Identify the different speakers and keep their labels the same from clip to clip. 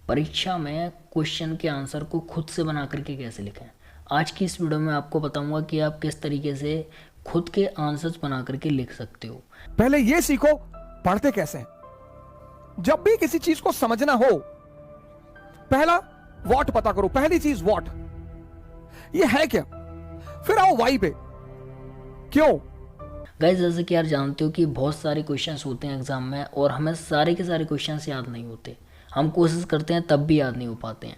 Speaker 1: परीक्षा में क्वेश्चन के आंसर को खुद से बना करके कैसे लिखें। आज की इस वीडियो में आपको बताऊंगा कि आप किस तरीके से खुद के आंसर्स बना करके लिख सकते हो।
Speaker 2: पहले ये सीखो पढ़ते कैसे हैं। जब भी किसी चीज को समझना हो, पहला व्हाट पता करो। पहली चीज व्हाट, ये है क्या, फिर आओ वाई पे, क्यों।
Speaker 1: गाइस, जैसे कि यार जानते हो कि बहुत सारे क्वेश्चंस होते हैं एग्जाम में और हमें सारे के सारे क्वेश्चंस याद नहीं होते। हम कोशिश करते हैं तब भी याद नहीं हो पाते हैं।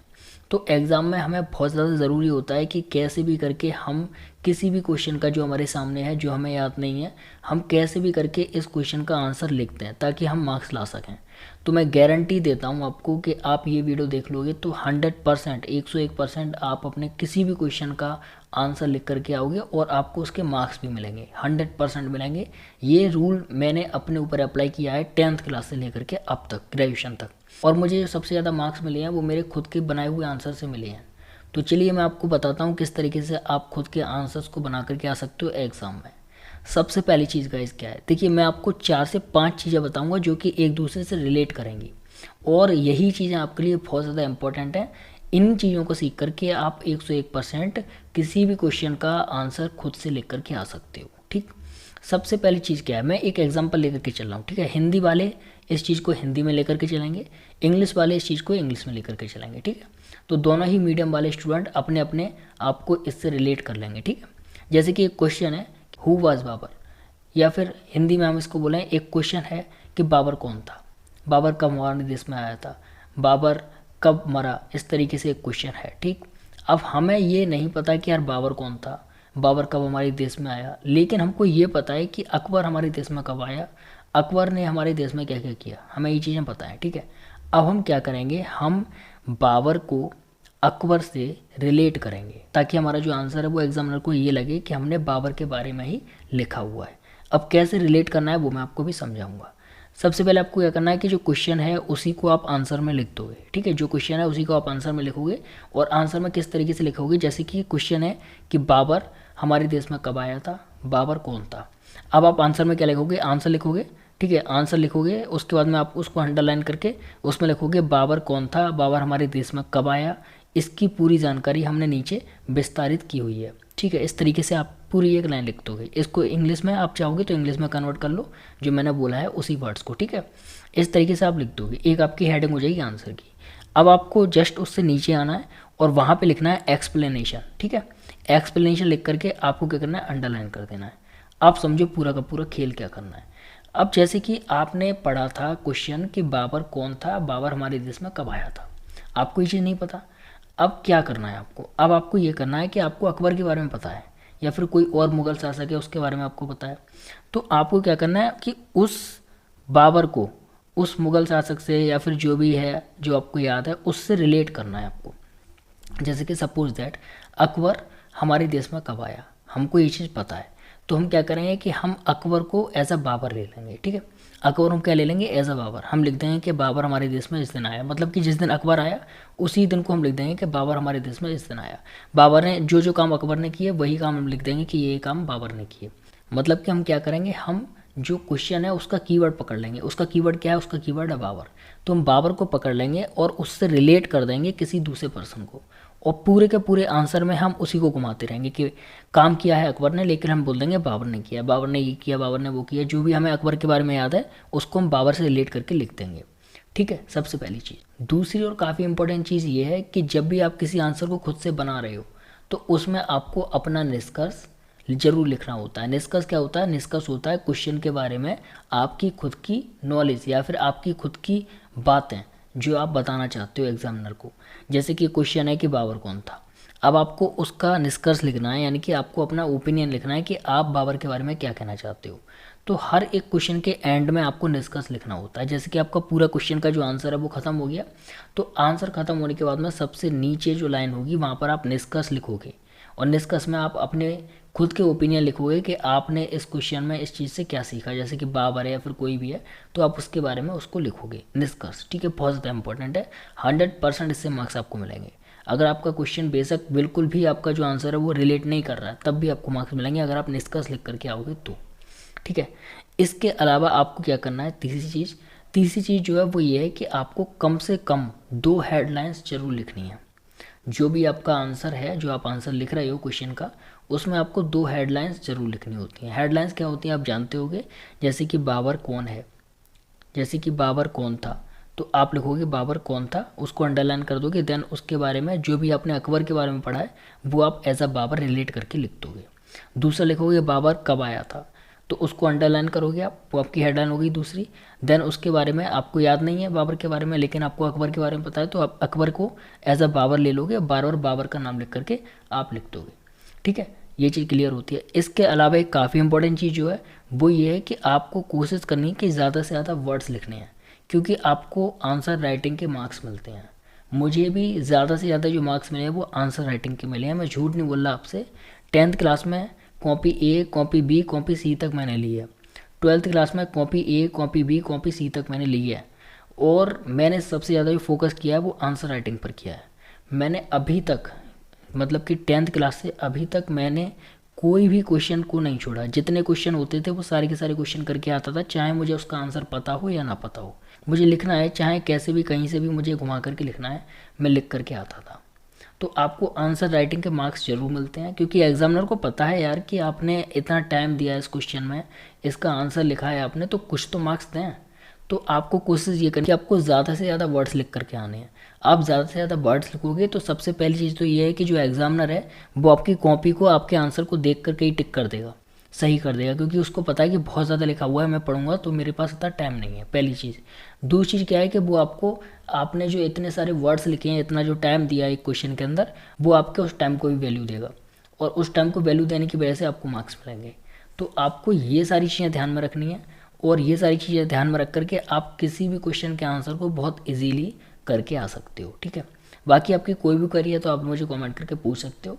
Speaker 1: तो एग्ज़ाम में हमें बहुत ज़्यादा ज़रूरी होता है कि कैसे भी करके हम किसी भी क्वेश्चन का जो हमारे सामने है, जो हमें याद नहीं है, हम कैसे भी करके इस क्वेश्चन का आंसर लिखते हैं ताकि हम मार्क्स ला सकें। तो मैं गारंटी देता हूँ आपको कि आप ये वीडियो देख लोगे तो 100%, 101% आप अपने किसी भी क्वेश्चन का आंसर लिख करके आओगे और आपको उसके मार्क्स भी मिलेंगे, 100% मिलेंगे। ये रूल मैंने अपने ऊपर अप्लाई किया है 10th क्लास से लेकर के अब तक, ग्रेजुएशन तक। और मुझे जो सबसे ज़्यादा मार्क्स मिले हैं वो मेरे खुद के बनाए हुए आंसर से मिले हैं। तो चलिए मैं आपको बताता हूँ किस तरीके से आप खुद के आंसर्स को बना करके आ सकते हो एग्ज़ाम में। सबसे पहली चीज़ गाइस क्या है, देखिए मैं आपको 4 से 5 चीज़ें बताऊंगा जो कि एक दूसरे से रिलेट करेंगी और यही चीज़ें आपके लिए बहुत ज़्यादा इंपॉर्टेंट हैं। इन चीज़ों को सीख करके आप 101% किसी भी क्वेश्चन का आंसर खुद से लिख करके आ सकते हो। ठीक, सबसे पहली चीज़ क्या है, मैं एक एग्जांपल लेकर के चल रहा हूँ। ठीक है, हिंदी वाले इस चीज़ को हिंदी में लेकर के चलेंगे, इंग्लिश वाले इस चीज़ को इंग्लिश में लेकर के चलेंगे। ठीक है, तो दोनों ही मीडियम वाले स्टूडेंट अपने अपने आप को इससे रिलेट कर लेंगे। ठीक है, जैसे कि एक क्वेश्चन है हु वाज बाबर, या फिर हिंदी में हम इसको बोलें एक क्वेश्चन है कि बाबर कौन था, बाबर कब हमारे देश में आया था, बाबर कब मरा, इस तरीके से एक क्वेश्चन है। ठीक, अब हमें ये नहीं पता कि यार बाबर कौन था, बाबर कब हमारे देश में आया, लेकिन हमको ये पता है कि अकबर हमारे देश में कब आया, अकबर ने हमारे देश में क्या क्या किया, हमें ये चीज़ें पता है। ठीक है, अब हम क्या करेंगे, हम बाबर को अकबर से रिलेट करेंगे ताकि हमारा जो आंसर है वो एग्जामिनर को ये लगे कि हमने बाबर के बारे में ही लिखा हुआ है। अब कैसे रिलेट करना है वो मैं आपको भी समझाऊंगा। सबसे पहले आपको क्या करना है कि जो क्वेश्चन है उसी को आप आंसर में लिख दोगे। ठीक है, जो क्वेश्चन है उसी को आप आंसर में लिखोगे और आंसर में किस तरीके से लिखोगे, जैसे कि क्वेश्चन है कि बाबर हमारे देश में कब आया था, बाबर कौन था। अब आप आंसर में क्या लिखोगे, आंसर लिखोगे। ठीक है, आंसर लिखोगे, उसके बाद में आप उसको अंडरलाइन करके उसमें लिखोगे बाबर कौन था, बाबर हमारे देश में कब आया, इसकी पूरी जानकारी हमने नीचे विस्तारित की हुई है। ठीक है, इस तरीके से आप पूरी एक लाइन लिख दोगे। इसको इंग्लिश में आप चाहोगे तो इंग्लिश में कन्वर्ट कर लो, जो मैंने बोला है उसी वर्ड्स को। ठीक है, इस तरीके से आप लिख दोगे, एक आपकी हेडिंग हो जाएगी आंसर की। अब आपको जस्ट उससे नीचे आना है और वहाँ पे लिखना है एक्सप्लेनेशन। ठीक है, एक्सप्लेनेशन लिख करके आपको क्या करना है, अंडरलाइन कर देना है। आप समझो पूरा का पूरा खेल क्या करना है। अब जैसे कि आपने पढ़ा था क्वेश्चन कि बाबर कौन था, बाबर हमारे देश में कब आया था, आपको ये चीज़ नहीं पता। अब क्या करना है आपको, अब आपको ये करना है कि आपको अकबर के बारे में पता है या फिर कोई और मुगल शासक है उसके बारे में आपको पता है, तो आपको क्या करना है कि उस बाबर को उस मुगल शासक से या फिर जो भी है जो आपको याद है उससे रिलेट करना है आपको। जैसे कि सपोज दैट अकबर हमारे देश में कब आया, हमको ये चीज़ पता है, तो हम क्या करेंगे कि हम अकबर को एज अ बाबर ले लेंगे। ठीक है, अकबर हम क्या ले लेंगे, एज अ बाबर। हम लिख देंगे कि बाबर हमारे देश में इस दिन आया, मतलब कि जिस दिन अकबर आया उसी दिन को हम लिख देंगे कि बाबर हमारे देश में इस दिन आया। बाबर ने जो जो काम अकबर ने किए वही काम हम लिख देंगे कि ये काम बाबर ने किए। मतलब कि हम क्या करेंगे, हम जो क्वेश्चन है उसका कीवर्ड पकड़ लेंगे। उसका कीवर्ड क्या है, उसका कीवर्ड है बाबर। तो हम बाबर को पकड़ लेंगे और उससे रिलेट कर देंगे किसी दूसरे पर्सन को, और पूरे के पूरे आंसर में हम उसी को घुमाते रहेंगे कि काम किया है अकबर ने, लेकिन हम बोल देंगे बाबर ने किया, बाबर ने ये किया, बाबर ने वो किया। जो भी हमें अकबर के बारे में याद है उसको हम बाबर से रिलेट करके लिख देंगे। ठीक है, सबसे पहली चीज़। दूसरी और काफ़ी इंपॉर्टेंट चीज़ ये है कि जब भी आप किसी आंसर को खुद से बना रहे हो तो उसमें आपको अपना निष्कर्ष जरूर लिखना होता है। निष्कर्ष क्या होता है, निष्कर्ष होता है क्वेश्चन के बारे में आपकी खुद की नॉलेज या फिर आपकी खुद की बातें जो आप बताना चाहते हो एग्जामिनर को। जैसे कि क्वेश्चन है कि बाबर कौन था, अब आपको उसका निष्कर्ष लिखना है, यानी कि आपको अपना ओपिनियन लिखना है कि आप बाबर के बारे में क्या कहना चाहते हो। तो हर एक क्वेश्चन के एंड में आपको निष्कर्ष लिखना होता है। जैसे कि आपका पूरा क्वेश्चन का जो आंसर है वो खत्म हो गया, तो आंसर खत्म होने के बाद में सबसे नीचे जो लाइन होगी वहाँ पर आप निष्कर्ष लिखोगे और निष्कर्ष में आप अपने खुद के ओपिनियन लिखोगे कि आपने इस क्वेश्चन में इस चीज़ से क्या सीखा। जैसे कि बाबर है या फिर कोई भी है तो आप उसके बारे में उसको लिखोगे निष्कर्ष। ठीक है, बहुत ज़्यादा इंपॉर्टेंट है, 100% इससे मार्क्स आपको मिलेंगे। अगर आपका क्वेश्चन बेशक बिल्कुल भी आपका जो आंसर है वो रिलेट नहीं कर रहा है तब भी आपको मार्क्स मिलेंगे अगर आप निष्कर्ष लिख करके आओगे तो। ठीक है, इसके अलावा आपको क्या करना है, तीसरी चीज़, तीसरी चीज़ जो है वो ये है कि आपको कम से कम 2 हेडलाइंस जरूर लिखनी है। जो भी आपका आंसर है, जो आप आंसर लिख रहे हो क्वेश्चन का, उसमें आपको 2 हेडलाइंस जरूर लिखनी होती हैं। हेडलाइंस क्या होती हैं आप जानते होगे, जैसे कि बाबर कौन है, जैसे कि बाबर कौन था, तो आप लिखोगे बाबर कौन था, उसको अंडरलाइन कर दोगे, देन उसके बारे में जो भी आपने अकबर के बारे में पढ़ा है वो आप एज अ बाबर रिलेट करके लिख दोगे। दूसरा लिखोगे बाबर कब आया था, तो उसको अंडरलाइन करोगे आप, वो आपकी हेडलाइन हो गई दूसरी। देन उसके बारे में आपको याद नहीं है बाबर के बारे में, लेकिन आपको अकबर के बारे में पता है, तो आप अकबर को एज अ बाबर ले लोगे, बार बार बाबर का नाम लिख करके आप लिख दोगे। ठीक है, ये चीज़ क्लियर होती है। इसके अलावा एक काफ़ी इंपॉर्टेंट चीज़ जो है वो ये है कि आपको कोशिश करनी है कि ज़्यादा से ज़्यादा वर्ड्स लिखने हैं, क्योंकि आपको आंसर राइटिंग के मार्क्स मिलते हैं। मुझे भी ज़्यादा से ज़्यादा जो मार्क्स मिले हैं वो आंसर राइटिंग के मिले हैं, मैं झूठ नहीं बोल रहा आपसे। 10th क्लास में कॉपी ए, कॉपी बी, कॉपी सी तक मैंने ली है। 12th क्लास में कॉपी ए, कॉपी बी, कॉपी सी तक मैंने ली है, और मैंने सबसे ज़्यादा जो फोकस किया है वो आंसर राइटिंग पर किया है। मैंने अभी तक, मतलब कि 10th क्लास से अभी तक मैंने कोई भी क्वेश्चन को नहीं छोड़ा। जितने क्वेश्चन होते थे वो सारे के सारे क्वेश्चन करके आता था, चाहे मुझे उसका आंसर पता हो या ना पता हो। मुझे लिखना है, चाहे कैसे भी कहीं से भी मुझे घुमा करके लिखना है, मैं लिख करके आता था। तो आपको आंसर राइटिंग के मार्क्स जरूर मिलते हैं, क्योंकि एग्जामिनर को पता है यार कि आपने इतना टाइम दिया है इस क्वेश्चन में, इसका आंसर लिखा है आपने, तो कुछ तो मार्क्स दें। तो आपको कोशिश ये करनी कि आपको ज़्यादा से ज़्यादा वर्ड्स लिख करके आने हैं। आप ज़्यादा से ज़्यादा वर्ड्स लिखोगे तो सबसे पहली चीज़ तो ये है कि जो एग्जामिनर है वो आपकी कॉपी को, आपके आंसर को देख करके ही टिक कर देगा, सही कर देगा, क्योंकि उसको पता है कि बहुत ज़्यादा लिखा हुआ है, मैं पढ़ूंगा तो मेरे पास इतना टाइम नहीं है, पहली चीज़। दूसरी चीज़ क्या है कि वो आपको, आपने जो इतने सारे वर्ड्स लिखे हैं, इतना जो टाइम दिया है एक क्वेश्चन के अंदर, वो आपके उस टाइम को भी वैल्यू देगा, और उस टाइम को वैल्यू देने की वजह से आपको मार्क्स मिलेंगे। तो आपको ये सारी चीज़ें ध्यान में रखनी है, और ये सारी चीज़ें ध्यान में रख करके आप किसी भी क्वेश्चन के आंसर को बहुत इजीली करके आ सकते हो। ठीक है, बाकी आपकी कोई भी क्वेरी है तो आप मुझे कमेंट करके पूछ सकते हो।